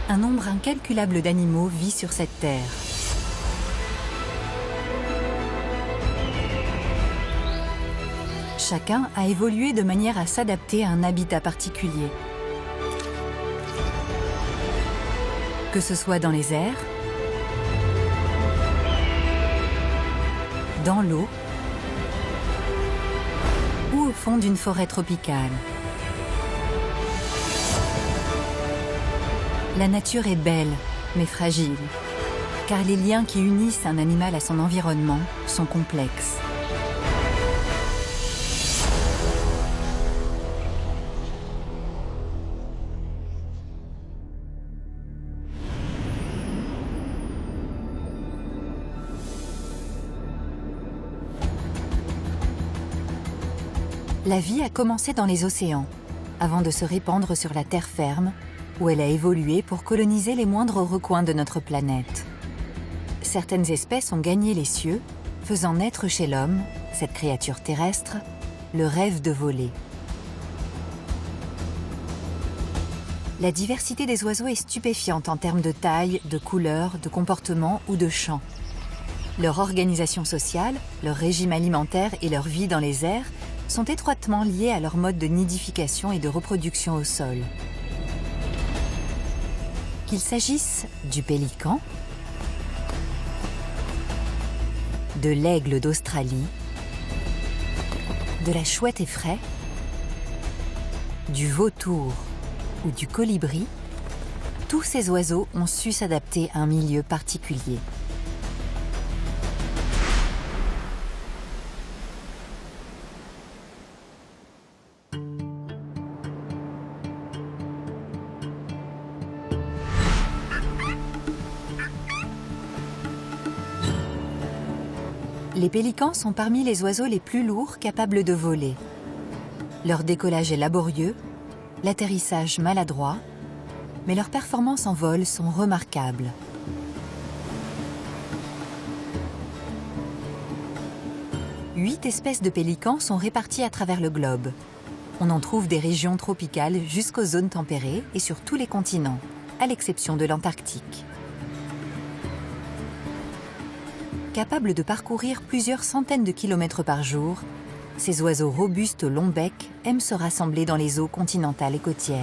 Un nombre incalculable d'animaux vit sur cette terre. Chacun a évolué de manière à s'adapter à un habitat particulier. Que ce soit dans les airs, dans l'eau ou au fond d'une forêt tropicale. La nature est belle, mais fragile, car les liens qui unissent un animal à son environnement sont complexes. La vie a commencé dans les océans, avant de se répandre sur la terre ferme, où elle a évolué pour coloniser les moindres recoins de notre planète. Certaines espèces ont gagné les cieux, faisant naître chez l'homme, cette créature terrestre, le rêve de voler. La diversité des oiseaux est stupéfiante en termes de taille, de couleur, de comportement ou de chant. Leur organisation sociale, leur régime alimentaire et leur vie dans les airs sont étroitement liés à leur mode de nidification et de reproduction au sol. Qu'il s'agisse du pélican, de l'aigle d'Australie, de la chouette effraie, du vautour ou du colibri, tous ces oiseaux ont su s'adapter à un milieu particulier. Les pélicans sont parmi les oiseaux les plus lourds capables de voler. Leur décollage est laborieux, l'atterrissage maladroit, mais leurs performances en vol sont remarquables. Huit espèces de pélicans sont réparties à travers le globe. On en trouve des régions tropicales jusqu'aux zones tempérées et sur tous les continents, à l'exception de l'Antarctique. Capables de parcourir plusieurs centaines de kilomètres par jour, ces oiseaux robustes au long bec aiment se rassembler dans les eaux continentales et côtières.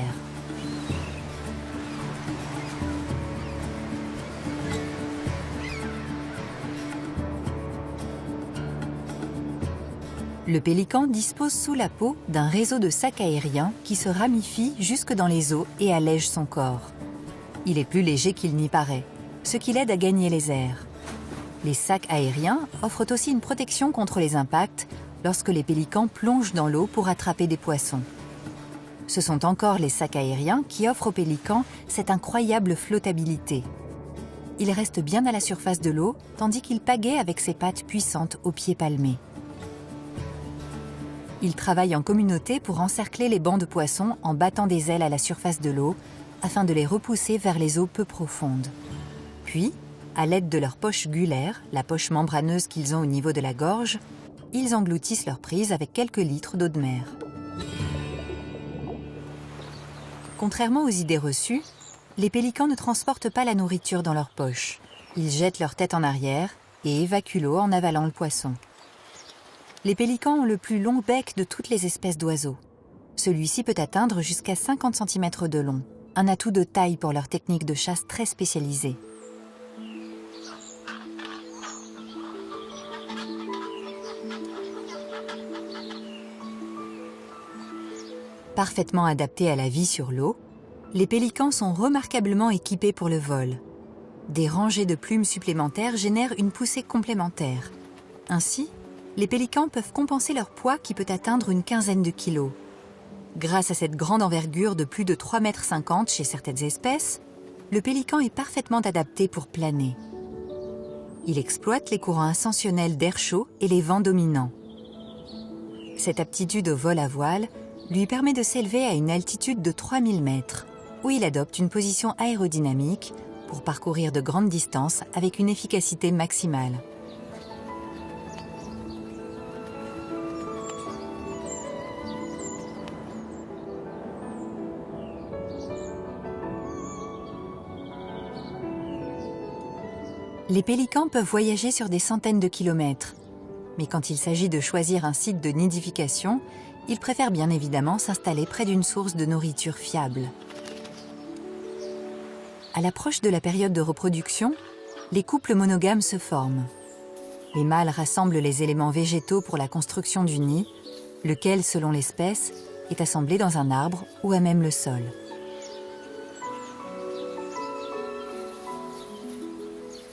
Le pélican dispose sous la peau d'un réseau de sacs aériens qui se ramifie jusque dans les eaux et allège son corps. Il est plus léger qu'il n'y paraît, ce qui l'aide à gagner les airs. Les sacs aériens offrent aussi une protection contre les impacts lorsque les pélicans plongent dans l'eau pour attraper des poissons. Ce sont encore les sacs aériens qui offrent aux pélicans cette incroyable flottabilité. Il reste bien à la surface de l'eau, tandis qu'il pagaie avec ses pattes puissantes aux pieds palmés. Il travaille en communauté pour encercler les bancs de poissons en battant des ailes à la surface de l'eau, afin de les repousser vers les eaux peu profondes. Puis, à l'aide de leur poche gulaire, la poche membraneuse qu'ils ont au niveau de la gorge, ils engloutissent leur prise avec quelques litres d'eau de mer. Contrairement aux idées reçues, les pélicans ne transportent pas la nourriture dans leur poche. Ils jettent leur tête en arrière et évacuent l'eau en avalant le poisson. Les pélicans ont le plus long bec de toutes les espèces d'oiseaux. Celui-ci peut atteindre jusqu'à 50 cm de long, un atout de taille pour leur technique de chasse très spécialisée. Parfaitement adaptés à la vie sur l'eau, les pélicans sont remarquablement équipés pour le vol. Des rangées de plumes supplémentaires génèrent une poussée complémentaire. Ainsi, les pélicans peuvent compenser leur poids qui peut atteindre une quinzaine de kilos. Grâce à cette grande envergure de plus de 3,50 m chez certaines espèces, le pélican est parfaitement adapté pour planer. Il exploite les courants ascensionnels d'air chaud et les vents dominants. Cette aptitude au vol à voile lui permet de s'élever à une altitude de 3000 mètres, où il adopte une position aérodynamique pour parcourir de grandes distances avec une efficacité maximale. Les pélicans peuvent voyager sur des centaines de kilomètres, mais quand il s'agit de choisir un site de nidification, ils préfèrent bien évidemment s'installer près d'une source de nourriture fiable. À l'approche de la période de reproduction, les couples monogames se forment. Les mâles rassemblent les éléments végétaux pour la construction du nid, lequel, selon l'espèce, est assemblé dans un arbre ou à même le sol.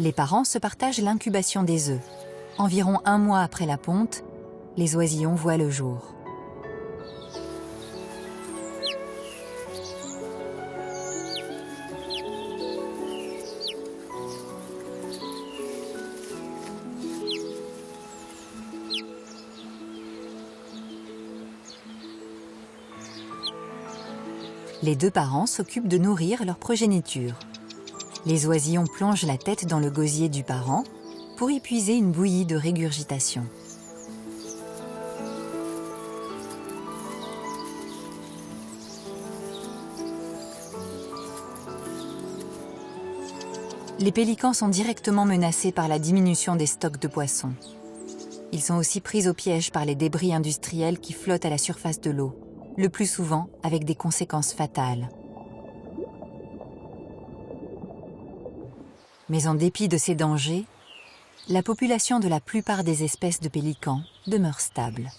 Les parents se partagent l'incubation des œufs. Environ 1 mois après la ponte, les oisillons voient le jour. Les 2 parents s'occupent de nourrir leur progéniture. Les oisillons plongent la tête dans le gosier du parent pour y puiser une bouillie de régurgitation. Les pélicans sont directement menacés par la diminution des stocks de poissons. Ils sont aussi pris au piège par les débris industriels qui flottent à la surface de l'eau, le plus souvent avec des conséquences fatales. Mais en dépit de ces dangers, la population de la plupart des espèces de pélicans demeure stable.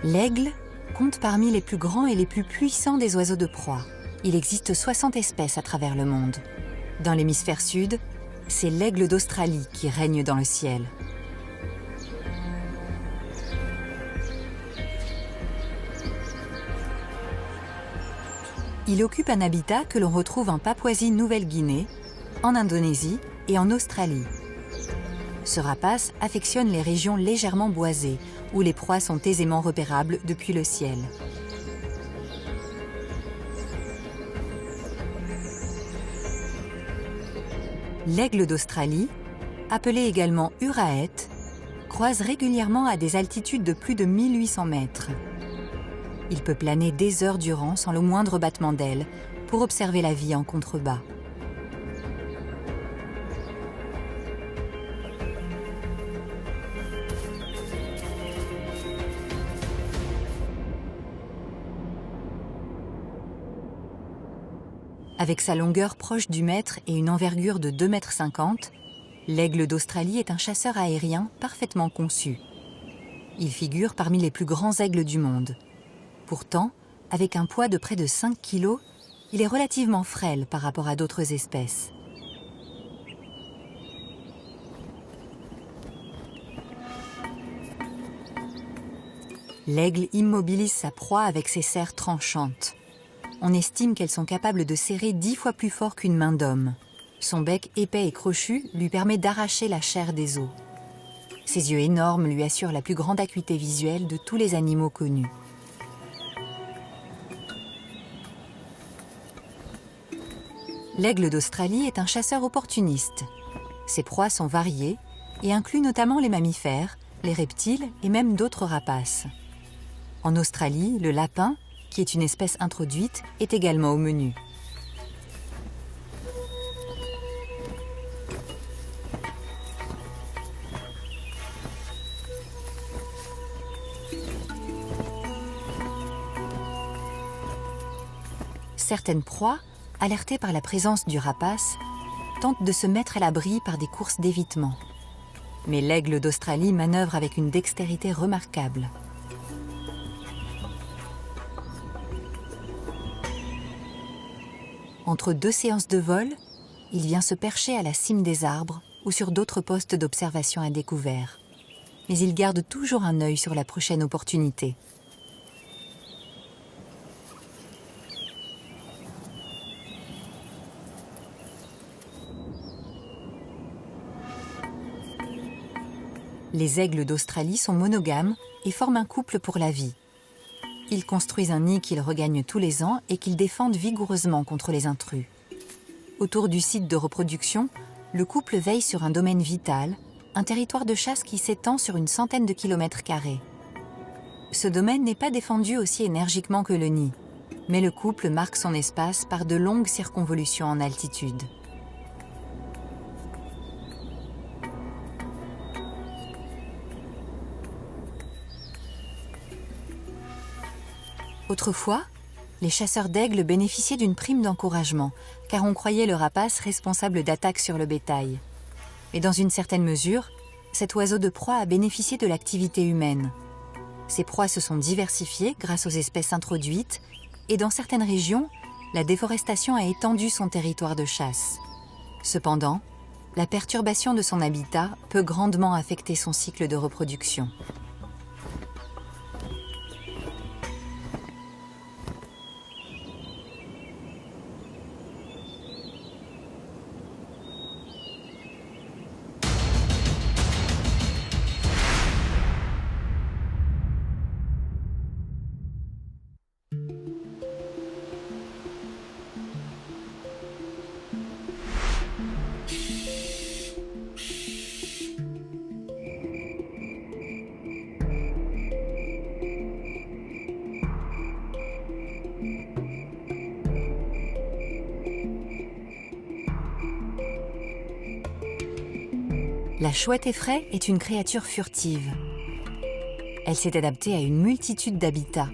L'aigle compte parmi les plus grands et les plus puissants des oiseaux de proie. Il existe 60 espèces à travers le monde. Dans l'hémisphère sud, c'est l'aigle d'Australie qui règne dans le ciel. Il occupe un habitat que l'on retrouve en Papouasie-Nouvelle-Guinée, en Indonésie et en Australie. Ce rapace affectionne les régions légèrement boisées, où les proies sont aisément repérables depuis le ciel. L'aigle d'Australie, appelé également uraète, croise régulièrement à des altitudes de plus de 1800 mètres. Il peut planer des heures durant sans le moindre battement d'ailes pour observer la vie en contrebas. Avec sa longueur proche du mètre et une envergure de 2,50 m, l'aigle d'Australie est un chasseur aérien parfaitement conçu. Il figure parmi les plus grands aigles du monde. Pourtant, avec un poids de près de 5 kg, il est relativement frêle par rapport à d'autres espèces. L'aigle immobilise sa proie avec ses serres tranchantes. On estime qu'elles sont capables de serrer 10 fois plus fort qu'une main d'homme. Son bec épais et crochu lui permet d'arracher la chair des os. Ses yeux énormes lui assurent la plus grande acuité visuelle de tous les animaux connus. L'aigle d'Australie est un chasseur opportuniste. Ses proies sont variées et incluent notamment les mammifères, les reptiles et même d'autres rapaces. En Australie, le lapin, qui est une espèce introduite, est également au menu. Certaines proies, alertées par la présence du rapace, tentent de se mettre à l'abri par des courses d'évitement. Mais l'aigle d'Australie manœuvre avec une dextérité remarquable. Entre 2 séances de vol, il vient se percher à la cime des arbres ou sur d'autres postes d'observation à découvert. Mais il garde toujours un œil sur la prochaine opportunité. Les aigles d'Australie sont monogames et forment un couple pour la vie. Ils construisent un nid qu'ils regagnent tous les ans et qu'ils défendent vigoureusement contre les intrus. Autour du site de reproduction, le couple veille sur un domaine vital, un territoire de chasse qui s'étend sur une centaine de kilomètres carrés. Ce domaine n'est pas défendu aussi énergiquement que le nid, mais le couple marque son espace par de longues circonvolutions en altitude. Autrefois, les chasseurs d'aigles bénéficiaient d'une prime d'encouragement, car on croyait le rapace responsable d'attaques sur le bétail. Mais dans une certaine mesure, cet oiseau de proie a bénéficié de l'activité humaine. Ses proies se sont diversifiées grâce aux espèces introduites, et dans certaines régions, la déforestation a étendu son territoire de chasse. Cependant, la perturbation de son habitat peut grandement affecter son cycle de reproduction. La chouette effraie est une créature furtive. Elle s'est adaptée à une multitude d'habitats,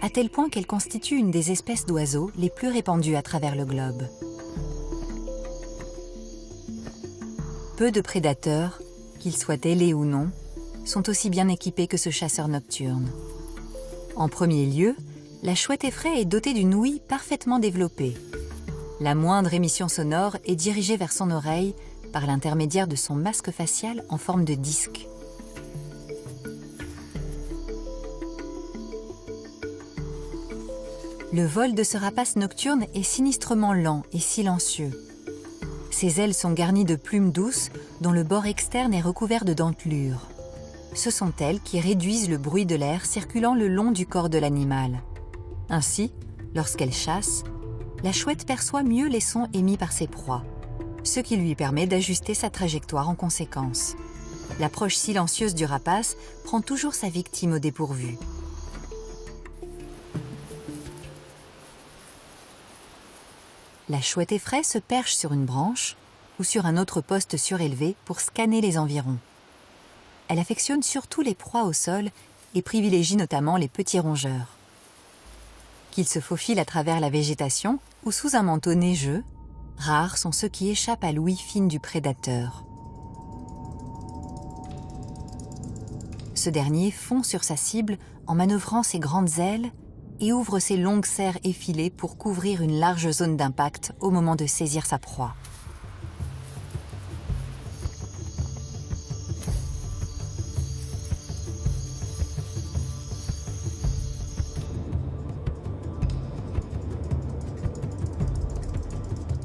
à tel point qu'elle constitue une des espèces d'oiseaux les plus répandues à travers le globe. Peu de prédateurs, qu'ils soient ailés ou non, sont aussi bien équipés que ce chasseur nocturne. En premier lieu, la chouette effraie est dotée d'une ouïe parfaitement développée. La moindre émission sonore est dirigée vers son oreille par l'intermédiaire de son masque facial en forme de disque. Le vol de ce rapace nocturne est sinistrement lent et silencieux. Ses ailes sont garnies de plumes douces dont le bord externe est recouvert de dentelures. Ce sont elles qui réduisent le bruit de l'air circulant le long du corps de l'animal. Ainsi, lorsqu'elle chasse, la chouette perçoit mieux les sons émis par ses proies, ce qui lui permet d'ajuster sa trajectoire en conséquence. L'approche silencieuse du rapace prend toujours sa victime au dépourvu. La chouette effraie se perche sur une branche ou sur un autre poste surélevé pour scanner les environs. Elle affectionne surtout les proies au sol et privilégie notamment les petits rongeurs. Qu'ils se faufilent à travers la végétation ou sous un manteau neigeux, rares sont ceux qui échappent à l'ouïe fine du prédateur. Ce dernier fond sur sa cible en manœuvrant ses grandes ailes et ouvre ses longues serres effilées pour couvrir une large zone d'impact au moment de saisir sa proie.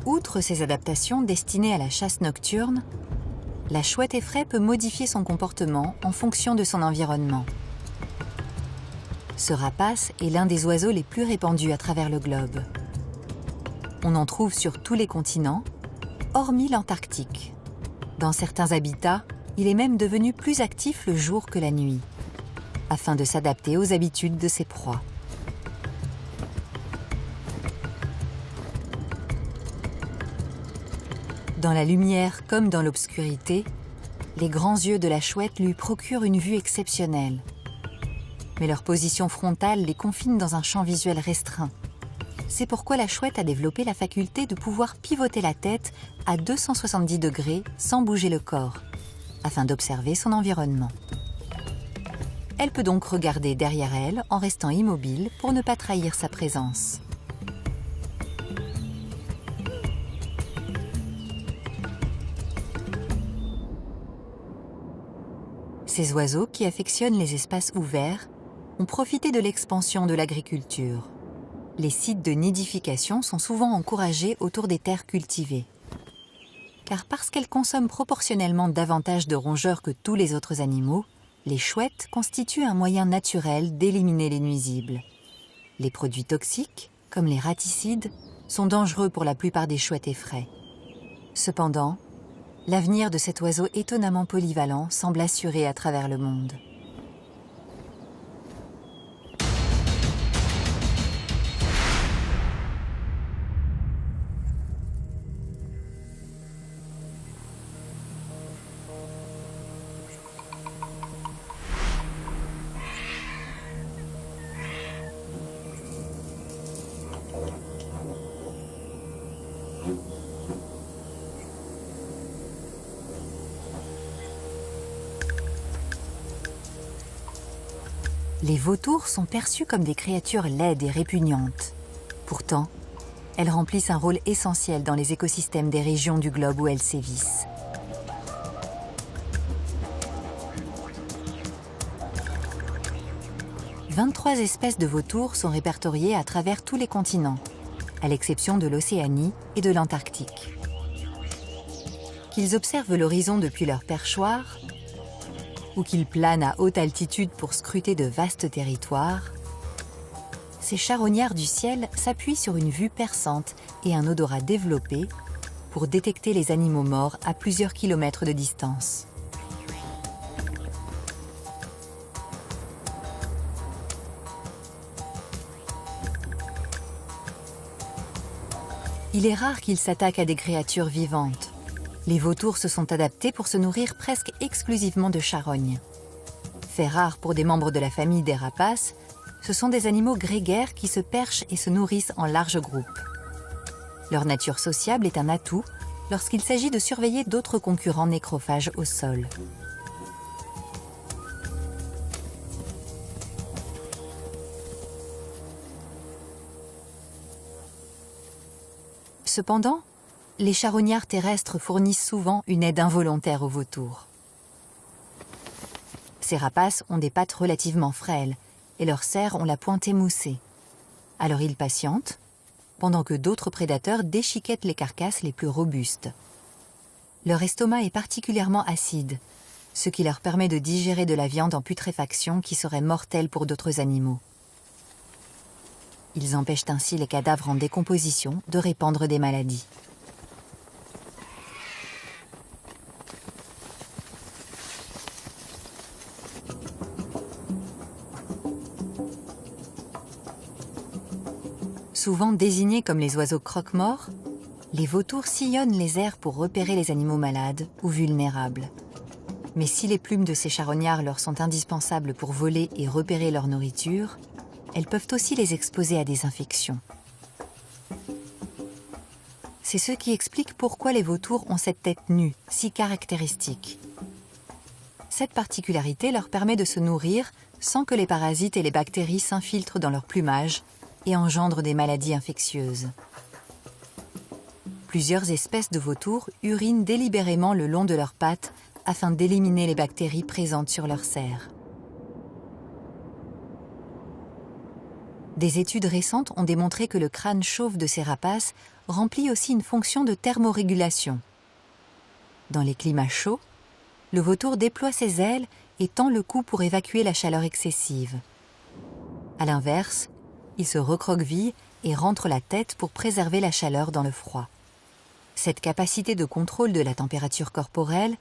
Outre ces adaptations destinées à la chasse nocturne, la chouette effraie peut modifier son comportement en fonction de son environnement. Ce rapace est l'un des oiseaux les plus répandus à travers le globe. On en trouve sur tous les continents, hormis l'Antarctique. Dans certains habitats, il est même devenu plus actif le jour que la nuit, afin de s'adapter aux habitudes de ses proies. Dans la lumière comme dans l'obscurité, les grands yeux de la chouette lui procurent une vue exceptionnelle. Mais leur position frontale les confine dans un champ visuel restreint. C'est pourquoi la chouette a développé la faculté de pouvoir pivoter la tête à 270 degrés sans bouger le corps, afin d'observer son environnement. Elle peut donc regarder derrière elle en restant immobile pour ne pas trahir sa présence. Ces oiseaux, qui affectionnent les espaces ouverts, ont profité de l'expansion de l'agriculture. Les sites de nidification sont souvent encouragés autour des terres cultivées. car parce qu'elles consomment proportionnellement davantage de rongeurs que tous les autres animaux, les chouettes constituent un moyen naturel d'éliminer les nuisibles. Les produits toxiques, comme les raticides, sont dangereux pour la plupart des chouettes effraies. Cependant, l'avenir de cet oiseau étonnamment polyvalent semble assuré à travers le monde. Les vautours sont perçus comme des créatures laides et répugnantes. Pourtant, elles remplissent un rôle essentiel dans les écosystèmes des régions du globe où elles sévissent. « 23 espèces de vautours sont répertoriées à travers tous les continents, à l'exception de l'Océanie et de l'Antarctique. Qu'ils observent l'horizon depuis leur perchoir, ou qu'ils planent à haute altitude pour scruter de vastes territoires, ces charognards du ciel s'appuient sur une vue perçante et un odorat développé pour détecter les animaux morts à plusieurs kilomètres de distance. Il est rare qu'ils s'attaquent à des créatures vivantes. Les vautours se sont adaptés pour se nourrir presque exclusivement de charognes. Fait rare pour des membres de la famille des rapaces, ce sont des animaux grégaires qui se perchent et se nourrissent en larges groupes. Leur nature sociable est un atout lorsqu'il s'agit de surveiller d'autres concurrents nécrophages au sol. Cependant, les charognards terrestres fournissent souvent une aide involontaire aux vautours. Ces rapaces ont des pattes relativement frêles et leurs serres ont la pointe émoussée. Alors ils patientent, pendant que d'autres prédateurs déchiquettent les carcasses les plus robustes. Leur estomac est particulièrement acide, ce qui leur permet de digérer de la viande en putréfaction qui serait mortelle pour d'autres animaux. Ils empêchent ainsi les cadavres en décomposition de répandre des maladies. Souvent désignés comme les oiseaux croque-morts, les vautours sillonnent les airs pour repérer les animaux malades ou vulnérables. Mais si les plumes de ces charognards leur sont indispensables pour voler et repérer leur nourriture, elles peuvent aussi les exposer à des infections. C'est ce qui explique pourquoi les vautours ont cette tête nue, si caractéristique. Cette particularité leur permet de se nourrir sans que les parasites et les bactéries s'infiltrent dans leur plumage et engendrent des maladies infectieuses. Plusieurs espèces de vautours urinent délibérément le long de leurs pattes afin d'éliminer les bactéries présentes sur leurs serres. Des études récentes ont démontré que le crâne chauve de ces rapaces remplit aussi une fonction de thermorégulation. Dans les climats chauds, le vautour déploie ses ailes et tend le cou pour évacuer la chaleur excessive. À l'inverse, il se recroqueville et rentre la tête pour préserver la chaleur dans le froid. Cette capacité de contrôle de la température corporelle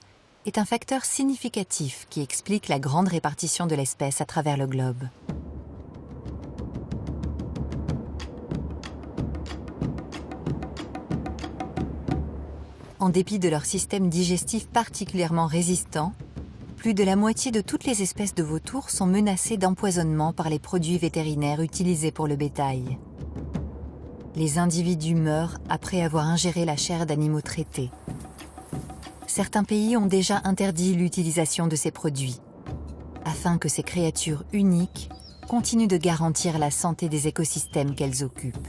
est un facteur significatif qui explique la grande répartition de l'espèce à travers le globe. En dépit de leur système digestif particulièrement résistant, plus de la moitié de toutes les espèces de vautours sont menacées d'empoisonnement par les produits vétérinaires utilisés pour le bétail. Les individus meurent après avoir ingéré la chair d'animaux traités. Certains pays ont déjà interdit l'utilisation de ces produits, afin que ces créatures uniques continuent de garantir la santé des écosystèmes qu'elles occupent.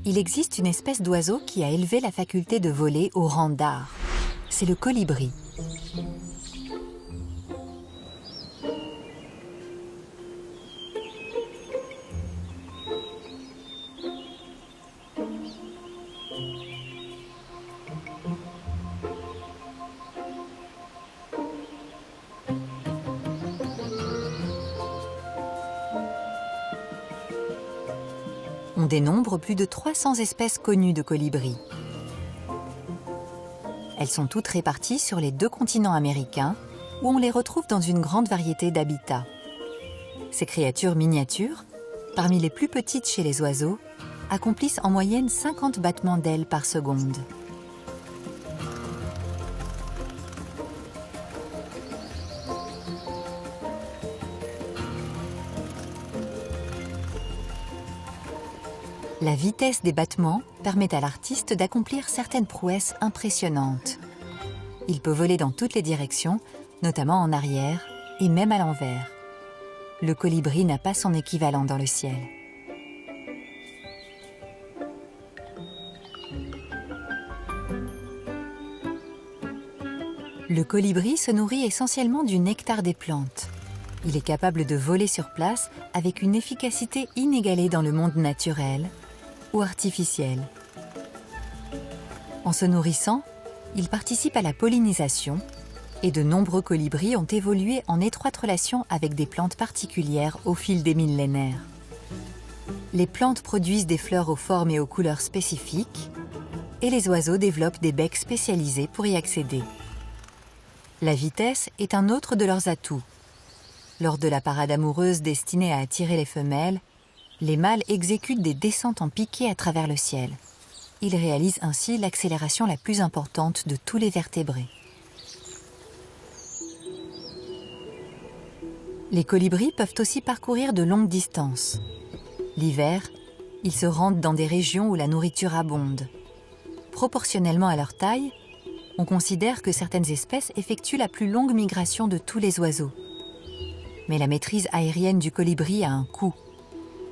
Il existe une espèce d'oiseau qui a élevé la faculté de voler au rang d'art. c'est le colibri. On dénombre plus de 300 espèces connues de colibris. Elles sont toutes réparties sur les 2 continents américains, où on les retrouve dans une grande variété d'habitats. Ces créatures miniatures, parmi les plus petites chez les oiseaux, accomplissent en moyenne 50 battements d'ailes par seconde. La vitesse des battements permet à l'artiste d'accomplir certaines prouesses impressionnantes. Il peut voler dans toutes les directions, notamment en arrière et même à l'envers. Le colibri n'a pas son équivalent dans le ciel. Le colibri se nourrit essentiellement du nectar des plantes. Il est capable de voler sur place avec une efficacité inégalée dans le monde naturel ou artificiel. En se nourrissant, il participe à la pollinisation et de nombreux colibris ont évolué en étroite relation avec des plantes particulières au fil des millénaires. Les plantes produisent des fleurs aux formes et aux couleurs spécifiques et les oiseaux développent des becs spécialisés pour y accéder. La vitesse est un autre de leurs atouts. Lors de la parade amoureuse destinée à attirer les femelles, les mâles exécutent des descentes en piqué à travers le ciel. Ils réalisent ainsi l'accélération la plus importante de tous les vertébrés. Les colibris peuvent aussi parcourir de longues distances. L'hiver, ils se rendent dans des régions où la nourriture abonde. Proportionnellement à leur taille, on considère que certaines espèces effectuent la plus longue migration de tous les oiseaux. Mais la maîtrise aérienne du colibri a un coût.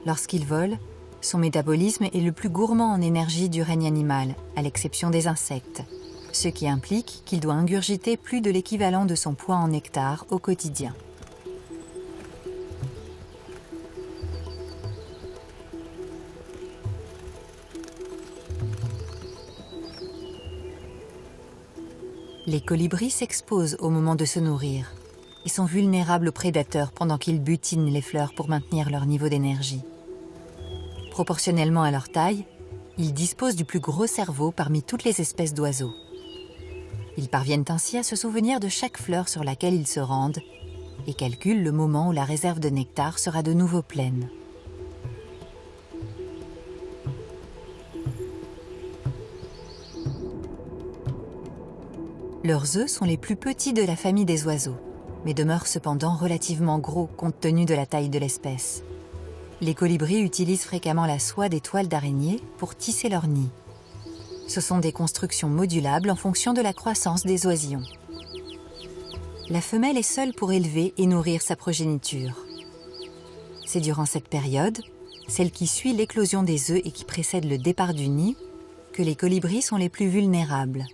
Lorsqu'il vole, son métabolisme est le plus gourmand en énergie du règne animal, à l'exception des insectes, ce qui implique qu'il doit ingurgiter plus de l'équivalent de son poids en nectar au quotidien. Les colibris s'exposent au moment de se nourrir et sont vulnérables aux prédateurs pendant qu'ils butinent les fleurs pour maintenir leur niveau d'énergie. Proportionnellement à leur taille, ils disposent du plus gros cerveau parmi toutes les espèces d'oiseaux. Ils parviennent ainsi à se souvenir de chaque fleur sur laquelle ils se rendent et calculent le moment où la réserve de nectar sera de nouveau pleine. Leurs œufs sont les plus petits de la famille des oiseaux, mais demeurent cependant relativement gros compte tenu de la taille de l'espèce. Les colibris utilisent fréquemment la soie des toiles d'araignée pour tisser leur nid. Ce sont des constructions modulables en fonction de la croissance des oisillons. La femelle est seule pour élever et nourrir sa progéniture. C'est durant cette période, celle qui suit l'éclosion des œufs et qui précède le départ du nid, que les colibris sont les plus vulnérables.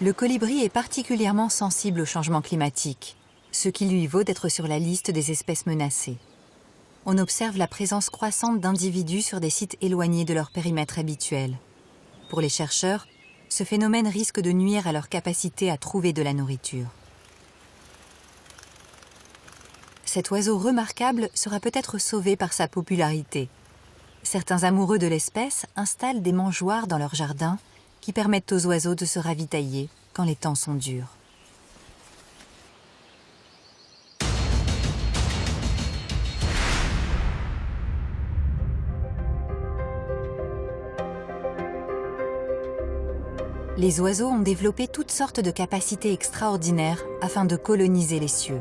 Le colibri est particulièrement sensible au changement climatique, ce qui lui vaut d'être sur la liste des espèces menacées. On observe la présence croissante d'individus sur des sites éloignés de leur périmètre habituel. Pour les chercheurs, ce phénomène risque de nuire à leur capacité à trouver de la nourriture. Cet oiseau remarquable sera peut-être sauvé par sa popularité. Certains amoureux de l'espèce installent des mangeoires dans leur jardin qui permettent aux oiseaux de se ravitailler quand les temps sont durs. Les oiseaux ont développé toutes sortes de capacités extraordinaires afin de coloniser les cieux.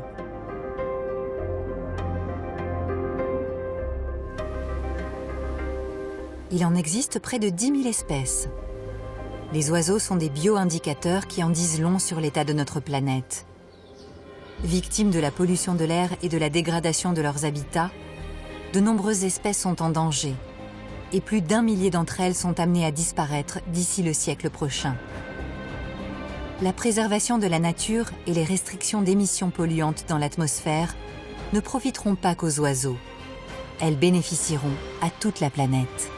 Il en existe près de 10 000 espèces. Les oiseaux sont des bio-indicateurs qui en disent long sur l'état de notre planète. Victimes de la pollution de l'air et de la dégradation de leurs habitats, de nombreuses espèces sont en danger. et plus d'1 millier d'entre elles sont amenées à disparaître d'ici le siècle prochain. La préservation de la nature et les restrictions d'émissions polluantes dans l'atmosphère ne profiteront pas qu'aux oiseaux. Elles bénéficieront à toute la planète.